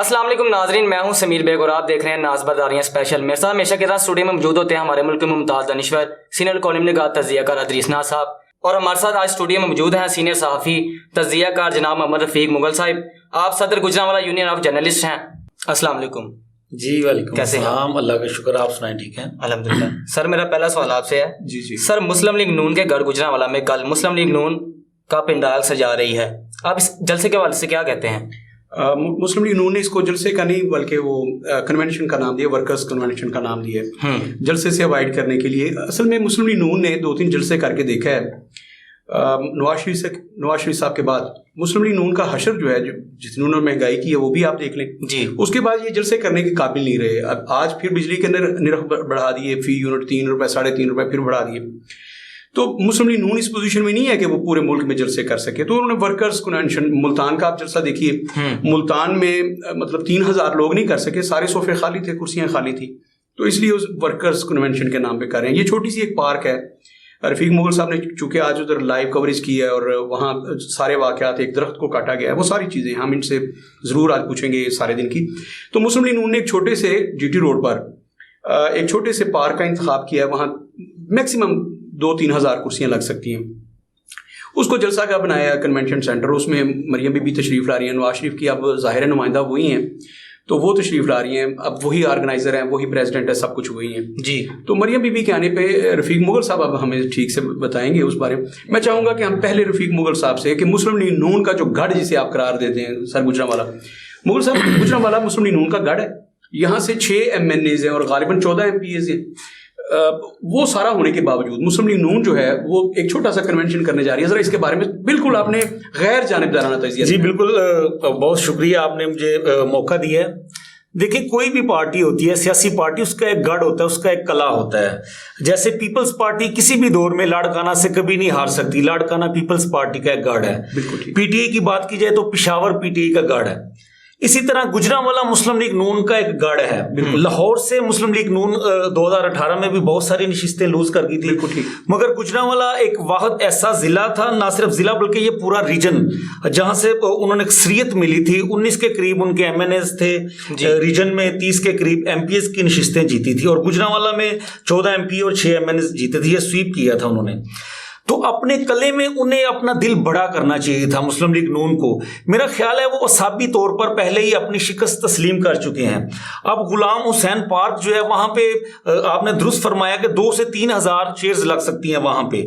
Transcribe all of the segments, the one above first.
السلام علیکم ناظرین، میں ہوں سمیر بیگ اور آپ دیکھ رہے ہیں ناز برداریاں اسپیشل۔ میرے ساتھ ہمیشہ کے ساتھ اسٹوڈیو میں موجود ہوتے ہیں ہمارے ملک کے ممتاز دانشور سینئر کالم نگار تجزیہ کار ادریس ناز صاحب، اور ہمارے ساتھ آج اسٹوڈیو میں موجود ہیں سینئر صحافی تجزیہ کار جناب محمد رفیق مغل صاحب۔ آپ صدر گجرانوالہ یونین آف جرنلسٹ ہیں۔ السلام علیکم۔ جی وعلیکم کیسے ہیں؟ السلام، اللہ کا شکر، آپ سنائیں ٹھیک ہیں؟ الحمدللہ۔ سر میرا پہلا سوال آپ سے ہے۔ جی سر، مسلم لیگ نون کے گڑھ گجرانوالہ میں کل مسلم لیگ نون کا پنڈال سجا رہی ہے، آپ اس جلسے کے حوالے سے کیا کہتے ہیں؟ مسلم لیگ نون نے اس کو جلسے کا نہیں بلکہ وہ کنونشن کا نام دیا، ورکرز کنونشن کا نام دیا ہے جلسے سے اوائڈ کرنے کے لیے۔ اصل میں مسلم لیگ نون نے 2-3 جلسے کر کے دیکھا ہے نواز شریف صاحب کے بعد۔ مسلم لیگ نون کا حشر جو ہے، جس نے انہوں نے مہنگائی کی ہے، وہ بھی آپ دیکھ لیں جی۔ اس کے بعد یہ جلسے کرنے کے قابل نہیں رہے۔ اب آج پھر بجلی کے نرخ بڑھا دیے، فی یونٹ 3 روپے 3.5 روپے پھر بڑھا دیے۔ تو مسلم لیگ نون اس پوزیشن میں نہیں ہے کہ وہ پورے ملک میں جلسے کر سکے، تو انہوں نے ورکرز کنونشن، ملتان کا آپ جلسہ دیکھیے، ملتان میں مطلب 3000 لوگ نہیں کر سکے، سارے صوفے خالی تھے، کرسیاں خالی تھی، تو اس لیے اس ورکرز کنونشن کے نام پہ کر رہے ہیں۔ یہ چھوٹی سی ایک پارک ہے، رفیق مغل صاحب نے چونکہ آج ادھر لائیو کوریج کی ہے اور وہاں سارے واقعات، ایک درخت کو کاٹا گیا ہے، وہ ساری چیزیں ہم ان سے ضرور آج پوچھیں گے سارے دن کی۔ تو مسلم لیگ نون نے ایک چھوٹے سے جی ٹی روڈ پر ایک چھوٹے سے پارک کا انتخاب کیا ہے، وہاں میکسیمم 2-3 ہزار کرسیاں لگ سکتی ہیں۔ اس کو جلسہ کا بنایا کنونشن سینٹر، اس میں مریم بی بی تشریف لا رہی ہیں، نواز شریف کی اب ظاہر نمائندہ وہی ہیں، تو وہ تشریف لا رہی ہیں، اب وہی آرگنائزر ہیں، وہی پریزیڈنٹ ہے، سب کچھ وہی ہیں جی۔ تو مریم بی بی کے آنے پہ رفیق مغل صاحب اب ہمیں ٹھیک سے بتائیں گے اس بارے میں۔ میں چاہوں گا کہ ہم پہلے رفیق مغل صاحب سے کہ مسلم لیگ نون کا جو گڑھ جسے آپ قرار دیتے ہیں سر گجرانوالہ، مغل صاحب گجرانوالہ مسلم لیگ نون کا گڑھ ہے، یہاں سے 6 MNAs ہیں اور غالباً 14 MPs ہیں۔ وہ سارا ہونے کے باوجود مسلم لیگ نون جو ہے وہ ایک چھوٹا سا کنونشن کرنے جا رہی ہے، ذرا اس کے بارے میں بالکل آپ نے غیر جانبدارانہ تجزیہ۔ جی بالکل، بہت شکریہ، آپ نے مجھے موقع دیا ہے۔ دیکھیں، کوئی بھی پارٹی ہوتی ہے، سیاسی پارٹی، اس کا ایک گڑھ ہوتا ہے، اس کا ایک قلعہ ہوتا ہے۔ جیسے پیپلز پارٹی کسی بھی دور میں لاڑکانہ سے کبھی نہیں ہار سکتی، لاڑکانہ پیپلز پارٹی کا ایک گڑھ ہے۔ بالکل پی ٹی آئی کی بات کی جائے تو پشاور پی ٹی آئی کا گڑھ ہے۔ اسی طرح گجرانوالہ مسلم لیگ نون کا ایک گڑھ ہے۔ لاہور سے مسلم لیگ نون 2018 میں بھی بہت ساری نشستیں لوز کر گئی تھی، مگر گجرانوالہ ایک واحد ایسا ضلع تھا، نہ صرف ضلع بلکہ یہ پورا ریجن، جہاں سے انہوں نے اکثریت ملی تھی۔ 19 کے قریب ان کے MNAs تھے، ریجن میں 30 کے قریب MPs کی نشستیں جیتی تھی، اور گجرانوالہ میں 14 MP اور 6 MNAs جیتے تھے۔ یہ سویپ کیا تھا انہوں نے۔ تو اپنے قلعے میں انہیں اپنا دل بڑا کرنا چاہیے تھا مسلم لیگ نون کو۔ میرا خیال ہے وہ اعصابی طور پر پہلے ہی اپنی شکست تسلیم کر چکے ہیں۔ اب غلام حسین پارک جو ہے، وہاں پہ آپ نے درست فرمایا کہ 2 سے 3 ہزار چیئرز لگ سکتی ہیں وہاں پہ۔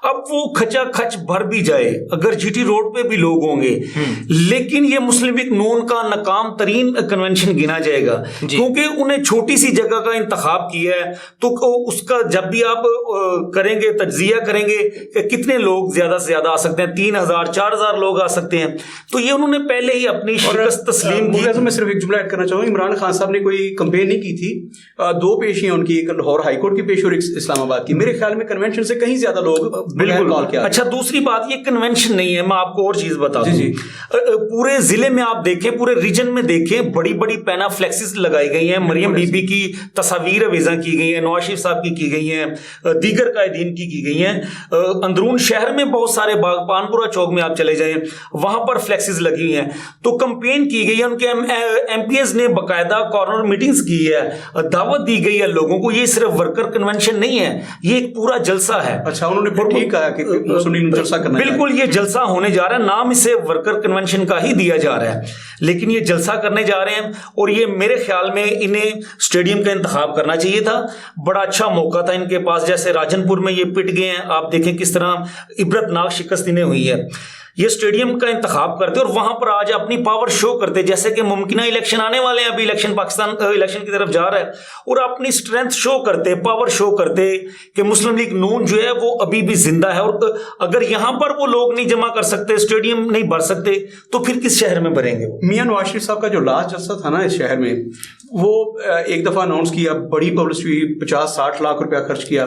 اب وہ کھچا کھچ بھر بھی جائے، اگر جی ٹی روڈ پہ بھی لوگ ہوں گے، لیکن یہ مسلم لیگ نون کا ناکام ترین کنونشن گنا جائے گا، کیونکہ انہیں چھوٹی سی جگہ کا انتخاب کیا ہے۔ تو اس کا جب بھی آپ کریں گے، تجزیہ کریں گے کہ کتنے لوگ زیادہ سے زیادہ آ سکتے ہیں، 3000 4000 لوگ آ سکتے ہیں، تو یہ انہوں نے پہلے ہی اپنی شکست تسلیم کی۔ میں صرف ایک جملہ ایڈ کرنا چاہوں گا، عمران خان صاحب نے کوئی کمپین نہیں کی تھی، 2 پیشیاں ان کی، ایک لاہور ہائی کورٹ کی پیشی اور ایک اسلام آباد کی۔ میرے خیال میں کنونشن سے کہیں زیادہ لوگ بالکل کال کیا۔ اچھا، دوسری بات، یہ کنونشن نہیں ہے، میں آپ کو اور چیز بتا دوں۔ پورے ضلع میں آپ دیکھیں، پورے ریجن میں دیکھیں، بڑی بڑی پینا فلیکسز لگائی گئی ہیں، مریم بی بی کی تصاویر ویزاں کی گئی ہیں، نواز شریف صاحب کی گئی ہیں، دیگر قائدین کی گئی ہیں۔ اندرون شہر میں بہت سارے باغ، پانپورہ چوک میں آپ چلے جائیں، وہاں پر فلیکسز لگی ہوئی ہیں۔ تو کمپین کی گئی ہے، ان کے MPs نے باقاعدہ کارنر میٹنگز کی ہے، دعوت دی گئی ہے لوگوں کو۔ یہ صرف ورکر کنونشن نہیں ہے، یہ ایک پورا جلسہ ہے۔ اچھا، انہوں نے پھر ٹھیک کہا کہ مسلم لیگ جلسہ کرنا ہے۔ بالکل، یہ جلسہ ہونے جا رہا ہے، نام اسے ورکر کنونشن کا ہی دیا جا رہا ہے، لیکن یہ جلسہ کرنے جا رہے ہیں، اور یہ میرے خیال میں انہیں اسٹیڈیم کا انتخاب کرنا چاہیے تھا۔ بڑا اچھا موقع تھا ان کے پاس، جیسے راجن پور میں یہ پٹ گئے ہیں، آپ دیکھیں کس طرح عبرتناک شکست انہیں ہوئی ہے۔ یہ اسٹیڈیم کا انتخاب کرتے اور وہاں پر آج اپنی پاور شو کرتے، جیسے کہ ممکنہ الیکشن آنے والے ہیں، ابھی الیکشن پاکستان الیکشن کی طرف جا رہا ہے، اور اپنی اسٹرینتھ شو کرتے، پاور شو کرتے کہ مسلم لیگ نون جو ہے وہ ابھی بھی زندہ ہے، اور اگر یہاں پر وہ لوگ نہیں جمع کر سکتے، اسٹیڈیم نہیں بھر سکتے، تو پھر کس شہر میں بھریں گے وہ؟ میاں نواز شریف صاحب کا جو لاسٹ جلسہ تھا نا اس شہر میں، وہ ایک دفعہ اناؤنس کیا، بڑی پبلسٹی، 50-60 لاکھ روپیہ خرچ کیا۔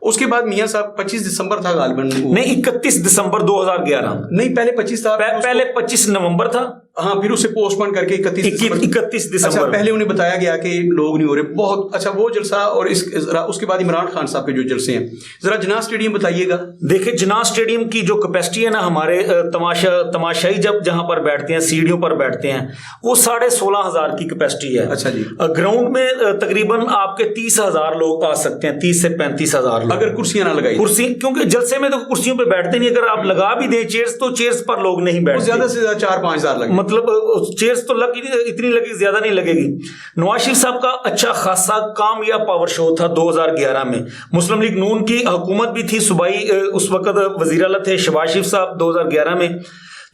اس کے بعد میاں صاحب 25 دسمبر تھا غالباً، نہیں 31 دسمبر 2011، نہیں پہلے 25 تھا، پہلے 25 نومبر تھا، ہاں پھر اسے پوسٹ پون کر کے 31 دسمبر. اچھا پہلے انہیں بتایا گیا کہ لوگ نہیں ہو رہے بہت. اچھا وہ جلسہ اور اس کے بعد عمران خان صاحب کے جو جلسے ہیں, ذرا جناح اسٹیڈیم بتائیے گا. دیکھیں جناح اسٹیڈیم کی جو کیپیسٹی ہے نا, ہمارے تماشائی جہاں پر بیٹھتے ہیں, سیڑھیوں پر بیٹھتے ہیں, وہ 16,500 کی کیپیسٹی ہے. اچھا جی. گراؤنڈ میں تقریباً آپ کے 30,000 لوگ آ سکتے ہیں, 30 سے 35,000 لوگ, اگر کرسیاں نہ لگائی. کرسی کیونکہ جلسے میں تو کرسیوں پہ بیٹھتے نہیں, اگر آپ لگا بھی دیں چیئرز تو چیئرز پر لوگ نہیں بیٹھتے, زیادہ سے زیادہ 4-5 ہزار لگے, مطلب چیئرز تو اتنی لگی, زیادہ نہیں لگے گی. نواز شریف صاحب کا اچھا خاصا کامیاب پاور شو تھا 2011 میں. مسلم لیگ نون کی حکومت بھی تھی, صوبائی اس وقت وزیر اعلیٰ تھے شہباز شریف صاحب 2011 میں,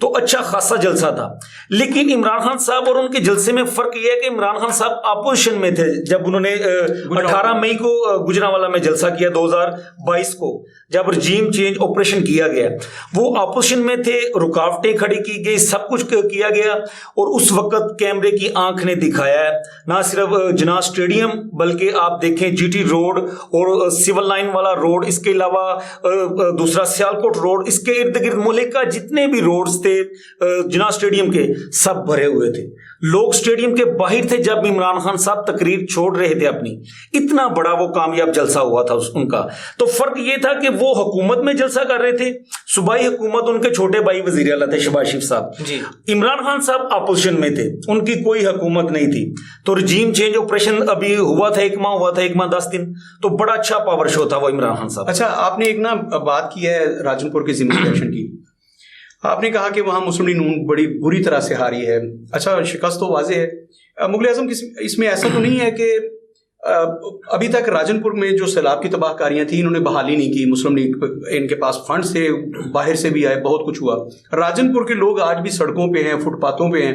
تو اچھا خاصا جلسہ تھا. لیکن عمران خان صاحب اور ان کے جلسے میں فرق یہ ہے کہ عمران خان صاحب اپوزیشن میں تھے جب انہوں نے 18 مئی کو گجرانوالہ میں جلسہ کیا, 2022 کو جب رجیم چینج آپریشن کیا گیا, وہ اپوزیشن میں تھے, رکاوٹیں کھڑی کی گئی, سب کچھ کیا گیا, اور اس وقت کیمرے کی آنکھ نے دکھایا ہے نہ صرف جناح اسٹیڈیم بلکہ آپ دیکھیں جی ٹی روڈ اور سول لائن والا روڈ, اس کے علاوہ دوسرا سیالکوٹ روڈ, اس کے ارد گرد ملک کا جتنے بھی روڈز تھے جناح اسٹیڈیم کے سب بھرے ہوئے تھے. لوگ اسٹیڈیم کے باہر تھے جب عمران خان صاحب تقریر چھوڑ رہے تھے اپنی. اتنا بڑا وہ کامیاب جلسہ ہوا تھا ان کا. تو فرق یہ تھا کہ وہ حکومت میں جلسہ کر رہے تھے, صوبائی حکومت ان کے چھوٹے بھائی وزیر اعلیٰ تھے شہباز شریف صاحب جی. عمران خان صاحب اپوزیشن میں تھے, ان کی کوئی حکومت نہیں تھی. تو رجیم چینج آپریشن ابھی ہوا تھا, 1 ماہ ہوا تھا, 1 ماہ 10 دن, تو بڑا اچھا پاور شو تھا وہ عمران خان صاحب. اچھا آپ نے ایک نا بات کی ہے راجن پور کے ضمنی الیکشن کی, آپ نے کہا کہ وہاں مسلم لیگ نون بڑی بری طرح سے ہاری ہے. اچھا شکست تو واضح ہے. مغل اعظم اس میں ایسا تو نہیں ہے کہ ابھی تک راجن پور میں جو سیلاب کی تباہ کاریاں تھیں انہوں نے بحالی نہیں کی, مسلم لیگ ان کے پاس فنڈز تھے, باہر سے بھی آئے, بہت کچھ ہوا. راجن پور کے لوگ آج بھی سڑکوں پہ ہیں, فٹ پاتھوں پہ ہیں,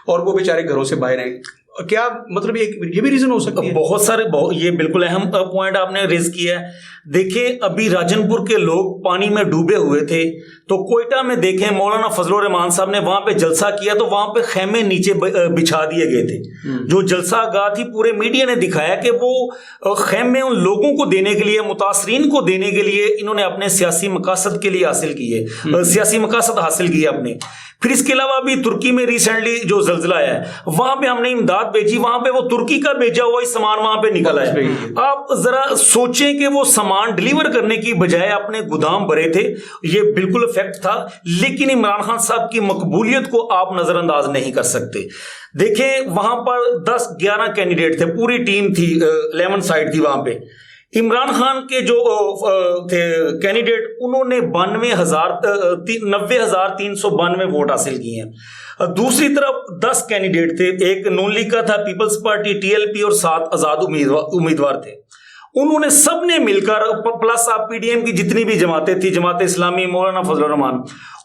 اور وہ بیچارے گھروں سے باہر ہیں. کیا مطلب یہ بھی ریزن ہو سکتی ہے؟ بہت سارے, یہ بالکل اہم پوائنٹ آپ نے ریز کیا ہے. دیکھیں ابھی راجن پور کے لوگ پانی میں ڈوبے ہوئے تھے, تو کوئٹہ میں دیکھیں مولانا فضل الرحمان صاحب نے وہاں پہ جلسہ کیا تو وہاں پہ خیمے نیچے بچھا دیے گئے تھے. جو جلسہ گاہ تھی پورے میڈیا نے دکھایا کہ وہ خیمے ان لوگوں کو دینے کے لیے, متاثرین کو دینے کے لیے انہوں نے اپنے سیاسی مقاصد کے لیے حاصل کیے, سیاسی مقاصد حاصل کیے اپنے. پھر اس کے علاوہ ابھی ترکی میں ریسنٹلی جو زلزلہ آیا ہے وہاں پہ ہم نے امداد بھیجی, وہاں پہ وہ ترکی کا بھیجا ہوا سامان وہاں پہ نکل آیا. آپ ذرا سوچیں کہ وہ سامان ڈیلیور کرنے کی بجائے اپنے گودام بھرے تھے, یہ بالکل افیکٹ تھا. لیکن عمران خان صاحب کی مقبولیت کو آپ نظر انداز نہیں کر سکتے. دیکھیں وہاں پر 10-11 کینڈیڈیٹ تھے, پوری ٹیم تھی, 11 سائڈ تھی وہاں پہ. عمران خان کے جو تھے کینڈیڈیٹ انہوں نے 90,392 ووٹ حاصل کیے ہیں. دوسری طرف 10 کینڈیڈیٹ تھے, ایک نون لیگ کا تھا, پیپلز پارٹی TLP, اور 7 آزاد امیدوار تھے. انہوں نے سب نے مل کر پلس آپ PDM کی جتنی بھی جماعتیں تھی, جماعت اسلامی, مولانا فضل الرحمان,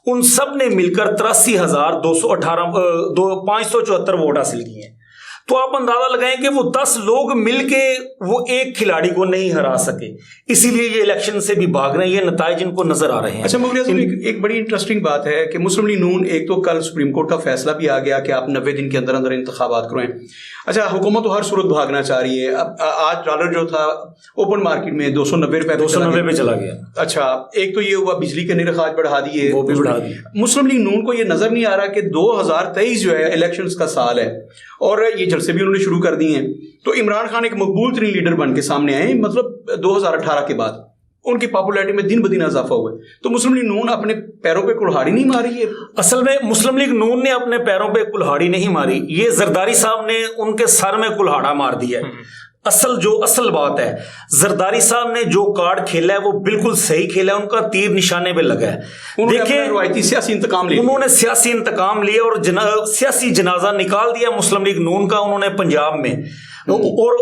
ان سب نے مل کر 83,574 ووٹ حاصل کیے ہیں. تو آپ اندازہ لگائیں کہ وہ 10 لوگ مل کے وہ ایک کھلاڑی کو نہیں ہرا سکے, اسی لیے یہ الیکشن سے بھی بھاگ رہے ہیں, یہ نتائج ان کو نظر آ رہے ہیں. اچھا مغل اعظم ایک بڑی انٹرسٹنگ بات ہے کہ مسلم لیگ نون, ایک تو کل سپریم کورٹ کا فیصلہ بھی آ گیا کہ آپ 90 دن کے اندر اندر انتخابات کروائیں. اچھا حکومت تو ہر صورت بھاگنا چاہ رہی ہے. اب آج ڈالر جو تھا اوپن مارکیٹ میں 290 پہ چلا گیا. اچھا ایک تو یہ ہوا, بجلی کے نرخ آج بڑھا دیے, وہ بھی بڑھا دیے. مسلم لیگ نون کو یہ نظر نہیں آ رہا کہ 2023 جو ہے الیکشنز کا سال ہے, اور یہ جلسے بھی انہوں نے شروع کر دی ہیں. تو عمران خان ایک مقبول ترین لیڈر بن کے سامنے آئے, مطلب 2018 کے بعد ان کی پاپولیرٹی میں دن بدن اضافہ ہوا ہے. تو مسلم لیگ نون اپنے پیروں پہ کلہاڑی نہیں ماری ہے؟ اصل میں مسلم لیگ نون نے اپنے پیروں پہ کلہاڑی نہیں ماری, یہ زرداری صاحب نے ان کے سر میں کلہاڑا مار دیا ہے. اصل بات ہے, زرداری صاحب نے جو کارڈ کھیلا ہے وہ بالکل صحیح کھیلا ہے, ان کا تیر نشانے پہ لگا ہے. دیکھیں روایتی سیاسی انتقام لیا, انہوں نے سیاسی انتقام لیا اور سیاسی جنازہ نکال دیا مسلم لیگ نون کا انہوں نے پنجاب میں. اور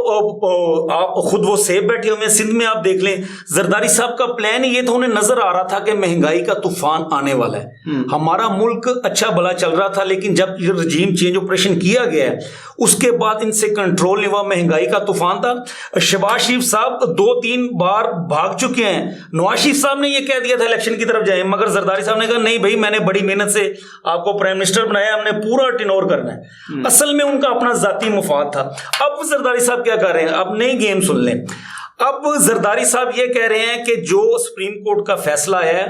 آپ خود وہ سیب بیٹھے ہوئے ہیں سندھ میں, آپ دیکھ لیں زرداری صاحب کا پلان یہ تھا, انہیں نظر آ رہا تھا کہ مہنگائی کا طوفان آنے والا ہے, ہمارا ملک اچھا بھلا چل رہا تھا, لیکن جب رجیم چینج آپریشن کیا گیا ہے اس کے بعد ان سے کنٹرول نہیں ہوا, مہنگائی کا طوفان تھا. شہباز شریف صاحب 2-3 بار بھاگ چکے ہیں, نواز شریف صاحب نے یہ کہہ دیا تھا الیکشن کی طرف جائیں, مگر زرداری صاحب نے کہا نہیں بھائی, میں نے بڑی محنت سے آپ کو پرائم منسٹر بنایا, ہم نے پورا ٹینور کرنا ہے. اصل میں ان کا اپنا ذاتی مفاد تھا. اب زرداری صاحب کیا کر رہے ہیں, اب نئی گیم سن لیں. اب زرداری صاحب یہ کہہ رہے ہیں کہ جو سپریم کورٹ کا فیصلہ ہے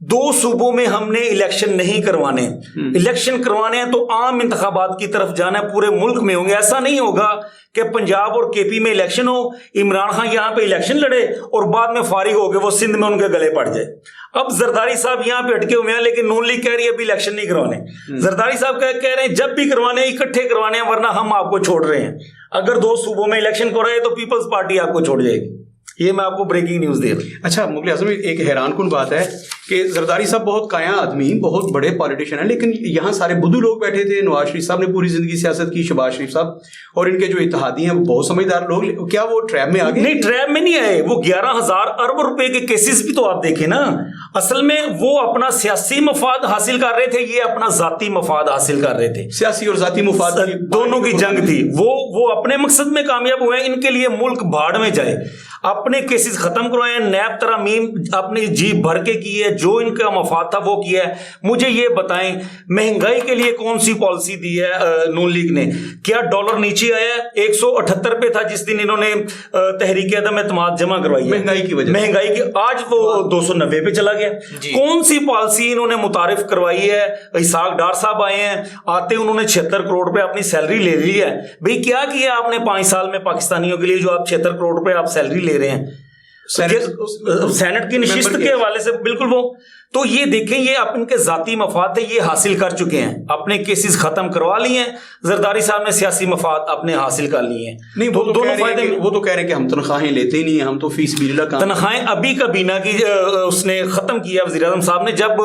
دو صوبوں میں ہم نے الیکشن نہیں کروانے. الیکشن کروانے ہیں تو عام انتخابات کی طرف جانا ہے, پورے ملک میں ہوں گے. ایسا نہیں ہوگا کہ پنجاب اور کے پی میں الیکشن ہو, عمران خان یہاں پہ الیکشن لڑے اور بعد میں فارغ ہو کے وہ سندھ میں ان کے گلے پڑ جائے. اب زرداری صاحب یہاں پہ اٹکے ہوئے ہیں, لیکن نون لیگ کہہ رہی ہے ابھی الیکشن نہیں کروانے. زرداری صاحب کہہ رہے ہیں جب بھی کروانے اکٹھے کروانے ہیں, ورنہ ہم آپ کو چھوڑ رہے ہیں. اگر دو صوبوں میں الیکشن کرائے تو پیپلز پارٹی آپ کو چھوڑ جائے گی. یہ میں آپ کو بریکنگ نیوز دے رہا ہوں. اچھا مغل اعظم, ایک حیران کن بات ہے کہ زرداری صاحب بہت قائم آدمی, بہت بڑے پالیٹیشین ہیں, لیکن یہاں سارے بدھو لوگ بیٹھے تھے. نواز شریف صاحب نے پوری زندگی سیاست کی, شہباز شریف صاحب اور ان کے جو اتحادی ہیں وہ بہت سمجھدار لوگ. کیا وہ ٹریپ میں آ گئے؟ نہیں, ٹریپ میں نہیں آئے. وہ 11,000 ارب روپے کے کیسز بھی تو آپ دیکھیں نا. اصل میں وہ اپنا سیاسی مفاد حاصل کر رہے تھے, یہ اپنا ذاتی مفاد حاصل کر رہے تھے. سیاسی اور ذاتی مفاد دونوں کی جنگ تھی. وہ اپنے مقصد میں کامیاب ہوئے. ان کے لیے ملک بھاڑ میں جائے, اپنے کیسز ختم کروائے. نیب ترامیم اپنی جیب بھر کے کی ہے, جو ان کا مفاد تھا وہ کیا ہے. مجھے یہ بتائیں مہنگائی کے لیے کون سی پالیسی دی ہے نون لیگ نے؟ کیا ڈالر نیچے آیا ہے؟ 178 پہ تھا جس دن انہوں نے تحریک عدم اعتماد جمع کروائی مہنگائی کی وجہ, مہنگائی کی, آج وہ 290 پہ چلا گیا. کون سی پالیسی انہوں نے متعارف کروائی ہے؟ اسحاق ڈار صاحب آئے ہیں, آتے انہوں نے 76 کروڑ روپے اپنی سیلری لے لی ہے. بھئی کیا کیا آپ نے 5 سال میں پاکستانیوں کے لیے جو آپ 76 کروڑ روپے آپ سیلری لے رہے ہیں سینٹ کی نشست کے حوالے سے؟ بالکل. وہ تو یہ دیکھیں, یہ ان کے ذاتی مفاد ہے, یہ حاصل کر چکے ہیں, اپنے کیسز ختم کروا لیے ہیں. زرداری صاحب نے سیاسی مفاد اپنے حاصل کر لیے ہیں. نہیں, وہ تو کہہ رہے ہیں کہ ہم تنخواہیں لیتے ہی نہیں ہیں, ہم تو فی سبیل اللہ. تنخواہیں ابھی کابینہ کی اس نے ختم کیا وزیر اعظم صاحب نے, جب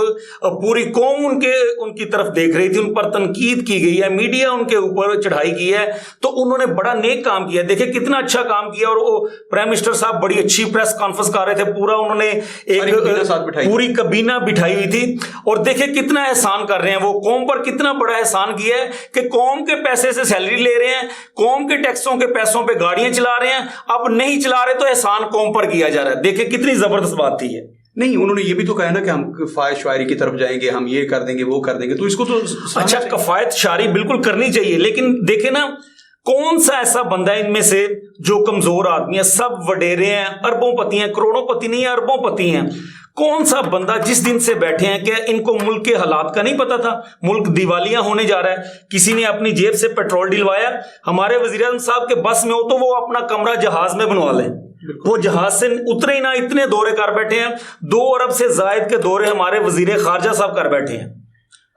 پوری قوم ان کی طرف دیکھ رہی تھی, ان پر تنقید کی گئی ہے, میڈیا ان کے اوپر چڑھائی کی ہے, تو انہوں نے بڑا نیک کام کیا. دیکھیں کتنا اچھا کام کیا. اور وہ پرائم منسٹر صاحب بڑی اچھی پریس کانفرنس کر رہے تھے, پورا انہوں نے ایک پوری کابینہ بٹھائی ہوئی تھی. اور دیکھیں کتنا احسان کر رہے ہیں وہ, قوم پر کتنا بڑا احسان کیا ہے کہ قوم کے پیسے سے سیلری لے رہے ہیں, قوم کے ٹیکسوں کے پیسوں پہ گاڑیاں چلا رہے ہیں, اب نہیں چلا رہے تو احسان قوم پر کیا جا رہا ہے. دیکھیں کتنی زبردست بات تھی ہے. نہیں, انہوں نے یہ بھی تو کہا نا کہ ہم کفایت شاعری کی طرف جائیں گے, ہم یہ کر دیں گے, وہ کر دیں گے. تو اس کو تو اچھا, کفایت شاعری بالکل کرنی چاہیے, لیکن دیکھیں نا کون سا ایسا بندہ ہے ان میں سے جو کمزور آدمی ہے؟ سب وڈیرے ہیں, اربوں پتی ہیں, کروڑوں پتی نہیں ہیں, اربوں پتی ہیں. کون سا بندہ جس دن سے بیٹھے ہیں کہ ان کو ملک کے حالات کا نہیں پتا تھا؟ ملک دیوالیاں ہونے جا رہا ہے, کسی نے اپنی جیب سے پیٹرول ڈلوایا. ہمارے وزیر اعظم صاحب کے بس میں ہو تو وہ اپنا کمرہ جہاز میں بنوا لیں, وہ جہاز سے اترے ہی نہ, اتنے دورے کر بیٹھے ہیں. 2 ارب سے زائد کے دورے ہمارے وزیر خارجہ صاحب کر بیٹھے ہیں.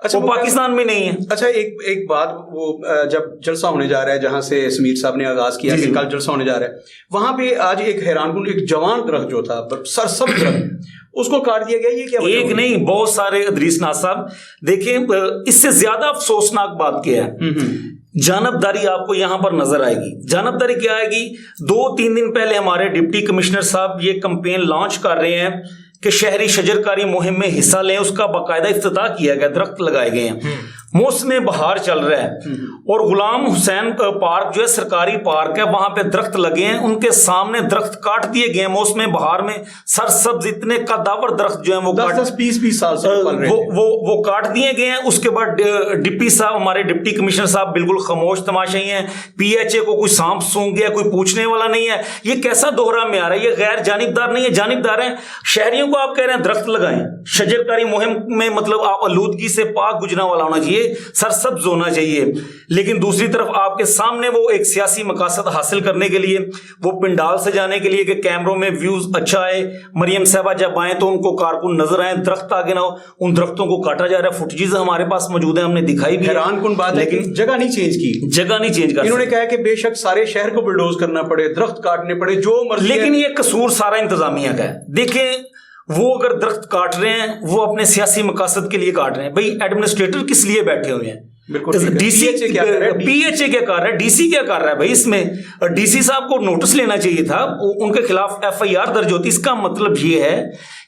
اچھا, وہ پاکستان میں نہیں ہے. اچھا, ایک بات, وہ جب جلسہ ہونے جا رہا ہے جہاں سے سمیر صاحب نے آغاز کیا کہ کل جلسہ ہونے جا رہا ہے, وہاں پہ آج ایک حیران کن ایک جوان درخت جو تھا, سرسبز درخت, اس کو کاٹ دیا گیا. یہ کیا؟ ایک نہیں, بہت سارے. ادریس ناز صاحب دیکھیں, اس سے زیادہ افسوسناک بات کیا ہے, جانبداری آپ کو یہاں پر نظر آئے گی. جانبداری کیا آئے گی؟ 2-3 دن پہلے ہمارے ڈپٹی کمشنر صاحب یہ کمپین لانچ کر رہے ہیں کہ شہری شجرکاری مہم میں حصہ لیں. اس کا باقاعدہ افتتاح کیا گیا, درخت لگائے گئے ہیں. موسم بہار چل رہا ہے اور غلام حسین پارک جو ہے سرکاری پارک ہے, وہاں پہ درخت لگے ہیں, ان کے سامنے درخت کاٹ دیے گئے ہیں. موسم بہار میں سرسبز اتنے قداور درخت جو ہیں وہ 10-20 سال سے وہ کاٹ دیے گئے ہیں. اس کے بعد ڈپٹی صاحب, ہمارے ڈپٹی کمشنر صاحب بالکل خاموش تماشائی ہیں. پی ایچ اے کو کوئی سانپ سونگ گیا, کوئی پوچھنے والا نہیں ہے. یہ کیسا دوہرا معیار ہے؟ یہ غیر جانبدار نہیں ہے, جانبدار ہیں. شہریوں کو آپ کہہ رہے ہیں درخت لگائیں, شجرکاری مہم میں مطلب آپ آلودگی سے پاک گزرنے والا ہونا چاہیے, سرسبز ہونا چاہیے. لیکن دوسری طرف آپ کے سامنے وہ ایک سیاسی مقاصد حاصل کرنے کے لیے, وہ پنڈال سے جانے کے لیے کہ کیمروں میں ویوز اچھا آئے, مریم صاحبہ جب آئیں تو ان کو کارکن نظر آئیں, درخت آگے نہ ہو, ان درختوں کو کاٹا جا رہا ہے. فوٹیجز ہمارے پاس موجود ہیں, ہم نے دکھائی بھی. حیران کن بات ہے کہ جگہ نہیں چینج کی, جگہ نہیں چینج کر. انہوں نے کہا کہ بے شک سارے شہر کو بلڈوز کرنا پڑے, درخت کاٹنے پڑے, جو مرضی. لیکن یہ قصور سارا انتظامیہ کا ہے. دیکھیں وہ اگر درخت کاٹ رہے ہیں وہ اپنے سیاسی مقاصد کے لیے کاٹ رہے ہیں. بھائی ایڈمنسٹریٹر کس لیے بیٹھے ہوئے ہیں؟ D C P H A کیا کر رہا ہے, ڈی سی کیا کر رہا ہے؟ بھائی اس میں ڈی سی صاحب کو نوٹس لینا چاہیے تھا, ان کے خلاف ایف آئی آر درج ہوتی. اس کا مطلب یہ ہے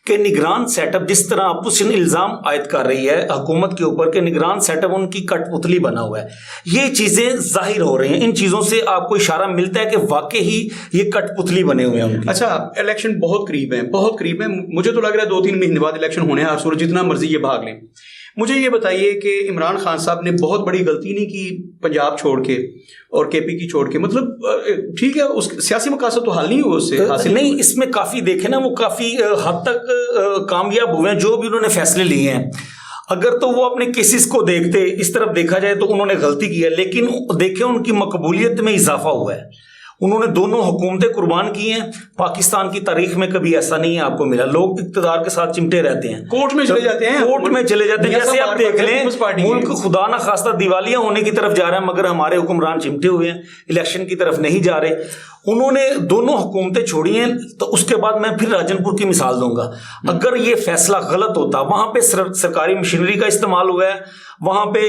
کہ نگران سیٹ اپ جس طرح اپوزیشن الزام عائد کر رہی ہے حکومت کے اوپر کہ نگران سیٹ اپ ان کی کٹ پتلی بنا ہوا ہے, یہ چیزیں ظاہر ہو رہی ہیں. ان چیزوں سے آپ کو اشارہ ملتا ہے کہ واقعی یہ کٹ پتلی بنے ہوئے ہیں. اچھا, الیکشن بہت قریب ہیں, بہت قریب ہیں. مجھے تو لگ رہا ہے 2-3 مہینے بعد الیکشن ہونے ہیں. ہر صورت جتنا مرضی یہ بھاگ لیں. مجھے یہ بتائیے کہ عمران خان صاحب نے بہت بڑی غلطی نہیں کی پنجاب چھوڑ کے اور کے پی کی چھوڑ کے, مطلب ٹھیک ہے اس سیاسی مقاصد تو حل نہیں ہوا اس سے حاصل نہیں, اس میں کافی دیکھیں نا وہ کافی حد تک کامیاب ہوئے ہیں جو بھی انہوں نے فیصلے لیے ہیں. اگر تو وہ اپنے کیسز کو دیکھتے, اس طرف دیکھا جائے تو انہوں نے غلطی کی ہے, لیکن دیکھیں ان کی مقبولیت میں اضافہ ہوا ہے. انہوں نے دونوں حکومتیں قربان کی ہیں. پاکستان کی تاریخ میں کبھی ایسا نہیں ہے آپ کو ملا. لوگ اقتدار کے ساتھ چمٹے رہتے ہیں, کورٹ میں چلے جاتے ہیں, کورٹ میں چلے جاتے ہیں. جیسے آپ دیکھ لیں ملک خدا نہ خواستہ دیوالیاں ہونے کی طرف جا رہا ہے, مگر ہمارے حکمران چمٹے ہوئے ہیں, الیکشن کی طرف نہیں جا رہے. انہوں نے دونوں حکومتیں چھوڑی ہیں. تو اس کے بعد میں پھر راجن پور کی مثال دوں گا. اگر یہ فیصلہ غلط ہوتا, وہاں پہ سرکاری مشینری کا استعمال ہوا ہے, وہاں پہ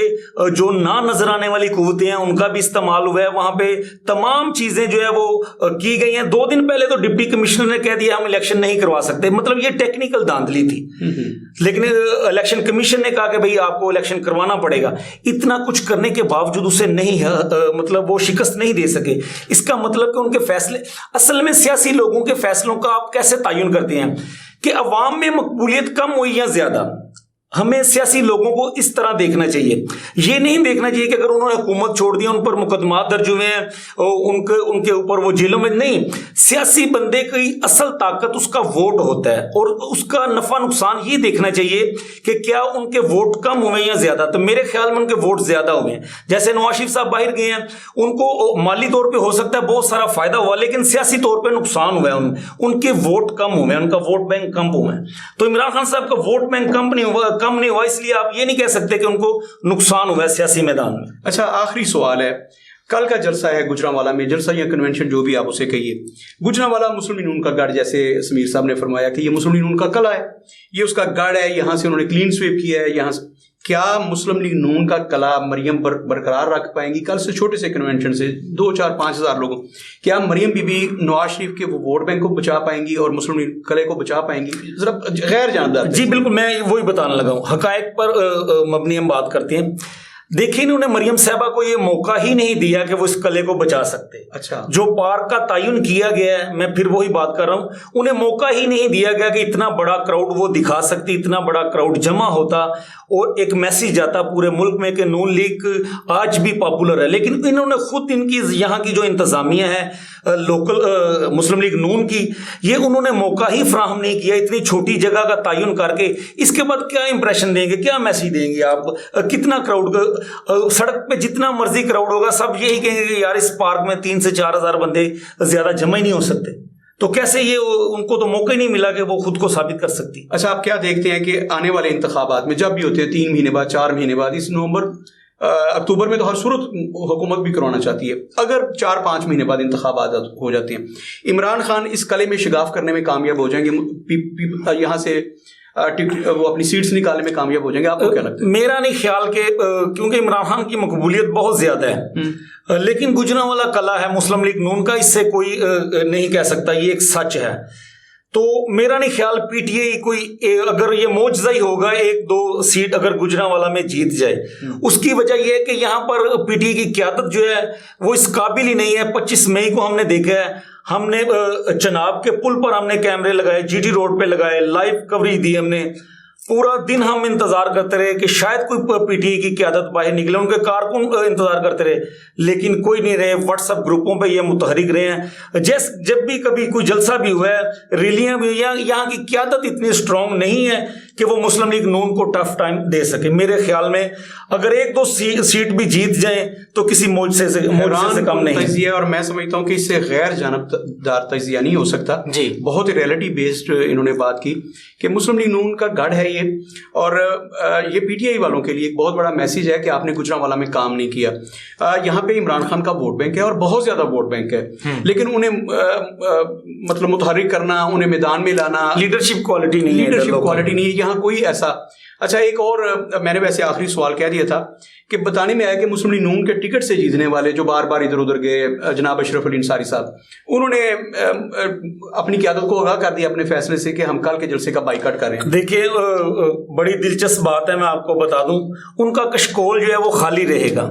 جو نہ نظر آنے والی قوتیں ہیں ان کا بھی استعمال ہوا ہے, وہاں پہ تمام چیزیں جو ہے وہ کی گئی ہیں. 2 دن پہلے تو ڈپٹی کمشنر نے کہہ دیا ہم الیکشن نہیں کروا سکتے, مطلب یہ ٹیکنیکل دھاندلی تھی. لیکن الیکشن کمیشن نے کہا کہ بھئی آپ کو الیکشن کروانا پڑے گا. اتنا کچھ کرنے کے باوجود اسے نہیں مطلب وہ شکست نہیں دے سکے. اس کا مطلب کہ ان کے فیصلے, اصل میں سیاسی لوگوں کے فیصلوں کا آپ کیسے تعین کرتے ہیں کہ عوام میں مقبولیت کم ہوئی یا زیادہ؟ ہمیں سیاسی لوگوں کو اس طرح دیکھنا چاہیے. یہ نہیں دیکھنا چاہیے کہ اگر انہوں نے حکومت چھوڑ دی, ان پر مقدمات درج ہوئے ہیں, ان کے اوپر وہ جیلوں میں. نہیں, سیاسی بندے کی اصل طاقت اس کا ووٹ ہوتا ہے, اور اس کا نفع نقصان یہ دیکھنا چاہیے کہ کیا ان کے ووٹ کم ہوئے یا زیادہ. تو میرے خیال میں ان کے ووٹ زیادہ ہوئے ہیں. جیسے نواز شریف صاحب باہر گئے ہیں, ان کو مالی طور پہ ہو سکتا ہے بہت سارا فائدہ ہوا, لیکن سیاسی طور پہ نقصان ہوا ہے. ان کے ووٹ کم ہوئے ہیں, ان کا ووٹ بینک کم ہوئے ہیں. تو عمران خان صاحب کا ووٹ بینک کم نہیں ہوا, اس لیے آپ یہ نہیں کہہ سکتے کہ ان کو نقصان ہوا ہے سیاسی میدان میں. اچھا, آخری سوال ہے. کل کا جلسہ ہے گجرانوالہ میں, جلسہ یا کنونشن جو بھی آپ اسے کہیے, گجرانوالہ مسلم نون کا گڑھ, جیسے سمیر صاحب نے فرمایا کہ یہ مسلم نون کا قلعہ ہے, یہ اس کا گڑھ ہے, یہاں سے انہوں نے کلین سویپ کیا ہے. یہاں سے کیا مسلم لیگ نون کا قلعہ مریم برقرار رکھ پائیں گی کل سے چھوٹے سے کنونشن سے 2-4-5 ہزار لوگوں؟ کیا مریم بی بی نواز شریف کے وہ ووٹ بینک کو بچا پائیں گی اور مسلم لیگ قلعے کو بچا پائیں گی؟ ذرا غیر جاندار. جی بالکل, میں وہی بتانے لگا ہوں. حقائق پر مبنی ہم بات کرتے ہیں. دیکھیں انہوں نے مریم صاحبہ کو یہ موقع ہی نہیں دیا کہ وہ اس قلعے کو بچا سکتے. اچھا, جو پارک کا تعین کیا گیا ہے, میں پھر وہی بات کر رہا ہوں, انہیں موقع ہی نہیں دیا گیا کہ اتنا بڑا کراؤڈ وہ دکھا سکتی, اتنا بڑا کراؤڈ جمع ہوتا اور ایک میسیج جاتا پورے ملک میں کہ نون لیگ آج بھی پاپولر ہے. لیکن انہوں نے خود ان کی یہاں کی جو انتظامیہ ہے لوکل مسلم لیگ نون کی, یہ انہوں نے موقع ہی فراہم نہیں کیا اتنی چھوٹی جگہ کا تعین کر کے. اس کے بعد کیا امپریشن دیں گے, کیا میسیج دیں گے آپ؟ کتنا کراؤڈ, سڑک پہ جتنا مرضی کراؤڈ ہوگا سب یہی کہیں گے کہ یار اس پارک میں 3 سے 4 ہزار بندے زیادہ جمع ہی نہیں ہو سکتے. تو کیسے یہ ان کو تو موقع ہی نہیں ملا کہ وہ خود کو ثابت کر سکتی. اچھا, آپ کیا دیکھتے ہیں کہ آنے والے انتخابات میں جب بھی ہوتے ہیں 3 مہینے بعد, 4 مہینے بعد, اس نومبر اکتوبر میں تو ہر صورت حکومت بھی کروانا چاہتی ہے, اگر 4-5 مہینے بعد انتخابات ہو جاتے ہیں, عمران خان اس قلعے میں شگاف کرنے میں کامیاب ہو جائیں گے, یہاں سے وہ اپنی سیٹس نکالنے میں کامیاب ہو جائیں گے؟ آپ کو کیا لگتا ہے؟ میرا نہیں خیال کہ, کیونکہ عمران خان کی مقبولیت بہت زیادہ ہے, لیکن گجرانوالہ قلعہ ہے مسلم لیگ نون کا, اس سے کوئی نہیں کہہ سکتا, یہ ایک سچ ہے. تو میرا نہیں خیال پی ٹی آئی کوئی, اگر یہ معجزہ ہی ہوگا 1-2 سیٹ اگر گجرانوالہ میں جیت جائے, اس کی وجہ یہ ہے کہ یہاں پر پی ٹی آئی کی قیادت جو ہے وہ اس قابل ہی نہیں ہے. 25 مئی کو ہم نے دیکھا ہے, ہم نے چناب کے پل پر ہم نے کیمرے لگائے, جی ٹی روڈ پہ لگائے, لائیو کوریج دی ہم نے. پورا دن ہم انتظار کرتے رہے کہ شاید کوئی پی ٹی آئی کی قیادت باہر نکلے, ان کے کارکن انتظار کرتے رہے, لیکن کوئی نہیں رہے. واٹس ایپ گروپوں پہ یہ متحرک رہے ہیں. جب بھی کبھی کوئی جلسہ بھی ہوا ہے, ریلیاں بھی, یہاں کی قیادت اتنی اسٹرانگ نہیں ہے کہ وہ مسلم لیگ نون کو ٹف ٹائم دے سکے. میرے خیال میں اگر 1-2 سیٹ بھی جیت جائیں تو کسی معجزے سے کم نہیں تجزیہ, اور میں سمجھتا ہوں کہ اس سے غیر جانبدار تجزیہ نہیں ہو سکتا. جی, بہت ریئلٹی بیسڈ انہوں نے بات کی کہ مسلم لیگ نون کا گڑھ ہے یہ, اور یہ پی ٹی آئی والوں کے لیے ایک بہت بڑا میسیج ہے کہ آپ نے گجرانوالہ میں کام نہیں کیا. یہاں پہ عمران خان کا ووٹ بینک ہے اور بہت زیادہ ووٹ بینک ہے, لیکن انہیں مطلب متحرک کرنا, انہیں میدان میں لانا, لیڈرشپ کوالٹی نہیں ہے یہاں کوئی ایسا. اچھا, ایک اور میں نے ویسے آخری سوال کہہ دیا تھا کہ بتانے میں آیا کہ مسلم لیگ نون کے ٹکٹ سے جیتنے والے جو بار بار ادھر ادھر گئے, جناب اشرف علی انصاری صاحب, انہوں نے اپنی قیادت کو آگاہ کر دیا اپنے فیصلے سے کہ ہم کل کے جلسے کا بائیکاٹ کر رہے ہیں. دیکھیے بڑی دلچسپ بات ہے, میں آپ کو بتا دوں, ان کا کشکول جو ہے وہ خالی رہے گا.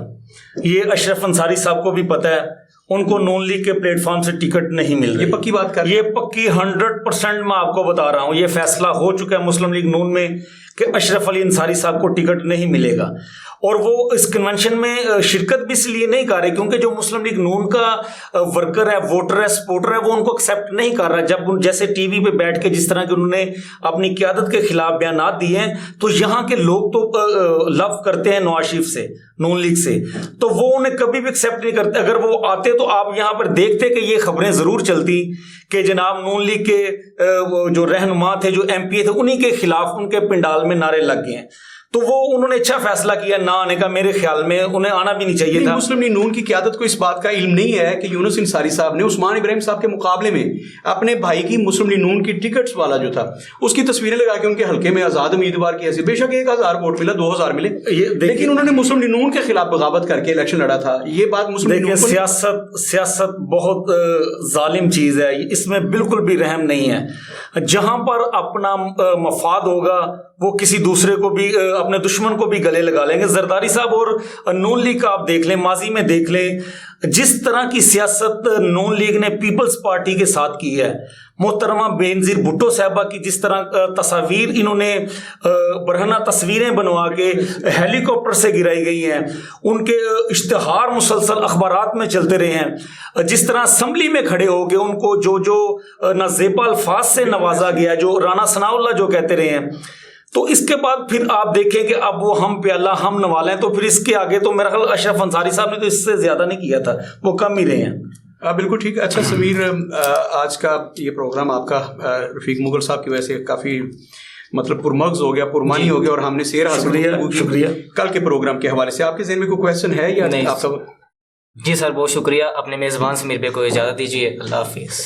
یہ اشرف انصاری صاحب کو بھی پتہ ہے, ان کو نون لیگ کے پلیٹ فارم سے ٹکٹ نہیں مل رہی. یہ پکی بات کر, یہ پکی 100% میں آپ کو بتا رہا ہوں, یہ فیصلہ ہو چکا ہے مسلم لیگ نون میں کہ اشرف علی انصاری صاحب کو ٹکٹ نہیں ملے گا، اور وہ اس کنونشن میں شرکت بھی اس لیے نہیں کر رہے کیونکہ جو مسلم لیگ نون کا ورکر ہے، ووٹر ہے، سپورٹر ہے، وہ ان کو ایکسیپٹ نہیں کر رہا. جب جیسے ٹی وی پہ بیٹھ کے جس طرح کہ انہوں نے اپنی قیادت کے خلاف بیانات دیے ہیں، تو یہاں کے لوگ تو لو کرتے ہیں نواز شریف سے، نون لیگ سے، تو وہ انہیں کبھی بھی ایکسیپٹ نہیں کرتے. اگر وہ آتے تو آپ یہاں پر دیکھتے کہ یہ خبریں ضرور چلتی کہ جناب نون لیگ کے جو رہنما تھے، جو ایم پی تھے، انہی کے خلاف ان کے پنڈال میں نعرے لگ گئے ہیں. تو وہ انہوں نے اچھا فیصلہ کیا نہ آنے کا. میرے خیال میں انہیں آنا بھی نہیں چاہیے تھا. مسلم لیگ نون کی قیادت کو اس بات کا علم نہیں ہے کہ یونس انصاری صاحب نے عثمان ابراہیم صاحب کے مقابلے میں اپنے بھائی کی مسلم لیگ نون کی ٹکٹس والا جو تھا اس کی تصویریں لگا کے ان کے حلقے میں آزاد امیدوار کی حیثیت، بے شک 1000 ووٹ ملا، 2000 ملے، لیکن انہوں نے مسلم لیگ نون کے خلاف بغاوت کر کے الیکشن لڑا تھا. یہ بات مسلم لیگ نون کو سیاست بہت ظالم چیز ہے، اس میں بالکل بھی رحم نہیں ہے. جہاں پر اپنا مفاد ہوگا وہ کسی دوسرے کو بھی، اپنے دشمن کو بھی گلے لگا لیں گے. زرداری صاحب اور نون لیگ کا آپ دیکھ لیں، ماضی میں دیکھ لیں جس طرح کی سیاست نون لیگ نے پیپلز پارٹی کے ساتھ کی ہے. محترمہ بینظیر بھٹو صاحبہ کی جس طرح تصاویر انہوں نے برہنہ تصویریں بنوا کے ہیلی کاپٹر سے گرائی گئی ہیں، ان کے اشتہار مسلسل اخبارات میں چلتے رہے ہیں. جس طرح اسمبلی میں کھڑے ہو کے ان کو جو نازیبا الفاظ سے نوازا گیا، جو رانا ثناء اللہ جو کہتے رہے ہیں، تو اس کے بعد پھر آپ دیکھیں کہ اب وہ ہم پہ اللہ ہم نوالیں، تو پھر اس کے آگے تو میرا خیال اشرف انصاری صاحب نے تو اس سے زیادہ نہیں کیا تھا، وہ کم ہی رہے ہیں. بالکل ٹھیک. اچھا سمیر، آج کا یہ پروگرام آپ کا رفیق مغل صاحب کی وجہ سے کافی مطلب پرمغز ہو گیا، پرمانی ہو گیا، اور ہم نے سیر حاصل کیا. شکریہ. کل کے پروگرام کے حوالے سے آپ کے ذہن میں کوئی کویسچن ہے یا نہیں؟ آپ کا جی سر، بہت شکریہ. اپنے میزبان سمیر بھائی کو اجازت دیجیے. اللہ حافظ.